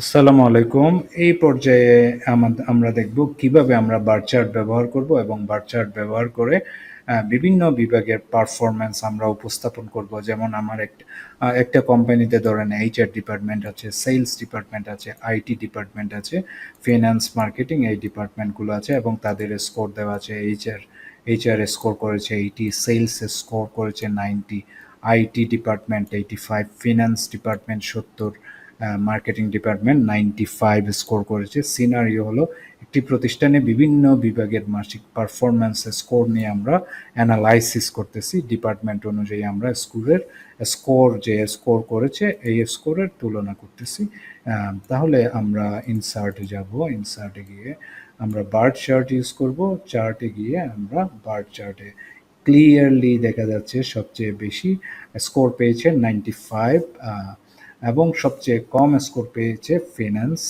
আসসালামু আলাইকুম। এই পর্যায়ে আমরা দেখব কিভাবে আমরা বার চার্ট ব্যবহার করব এবং বার চার্ট ব্যবহার করে বিভিন্ন বিভাগের পারফরম্যান্স আমরা উপস্থাপন করব। যেমন আমার একটা কোম্পানিতে ধরেন এইচআর ডিপার্টমেন্ট আছে, সেলস ডিপার্টমেন্ট আছে, আইটি ডিপার্টমেন্ট আছে, ফিনান্স, মার্কেটিং এই ডিপার্টমেন্টগুলো আছে এবং তাদের স্কোর দেওয়া আছে। এইচআর স্কোর করেছে 80, সেলস স্কোর করেছে 90, IT department 85, finance department 70, marketing department 95 score করেছে। সিনারিও হলো একটি প্রতিষ্ঠানে বিভিন্ন বিভাগের মাসিক পারফরম্যান্স স্কোর নিয়ে আমরা অ্যানালাইসিস করতেছি। ডিপার্টমেন্ট অনুযায়ী আমরা যে স্কোর করেছে এই স্কোরের তুলনা করতেছি। তাহলে আমরা ইনসার্টে যাব। ইনসার্টে গিয়ে আমরা বার চার্ট ইউজ করব। চার্টে গিয়ে আমরা বার চার্টে ক্লিয়ারলি দেখা যাচ্ছে সবচেয়ে বেশি স্কোর পেয়েছে 95, এবং সবচেয়ে কম স্কোর পেয়েছে ফিনান্স,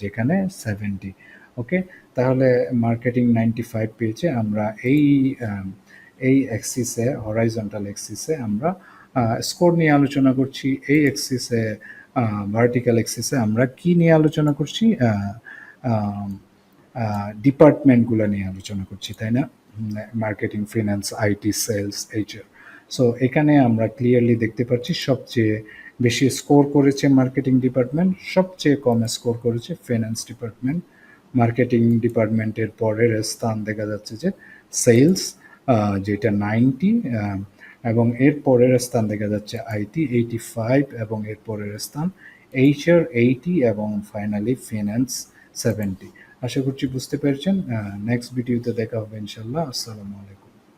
যেখানে 70। ওকে, তাহলে মার্কেটিং 95 পেয়েছে। আমরা এই অ্যাক্সিসে, হরাইজন্টাল অ্যাক্সিসে আমরা স্কোর নিয়ে আলোচনা করছি। এই অ্যাক্সিসে, ভার্টিক্যাল অ্যাক্সিসে আমরা কি নিয়ে আলোচনা করছি? ডিপার্টমেন্টগুলো নিয়ে আলোচনা করছি, তাই না? Marketing, finance, IT, sales, HR. So এখানে আমরা ক্লিয়ারলি দেখতে পাচ্ছি সবচেয়ে বেশি স্কোর করেছে মার্কেটিং ডিপার্টমেন্ট, সবচেয়ে কম স্কোর করেছে ফিনান্স ডিপার্টমেন্ট। মার্কেটিং ডিপার্টমেন্টের পরের স্থান দেখা যাচ্ছে যে সেলস, যেটা 90, এবং এর পরের স্থান দেখা যাচ্ছে আইটি 85, এবং এর পরের স্থান এইচআর 80, এবং ফাইনালি ফিনান্স 70। আশা করছি বুঝতে পেরেছেন। নেক্সট ভিডিওতে দেখা হবে ইনশাল্লাহ। আসসালামু আলাইকুম।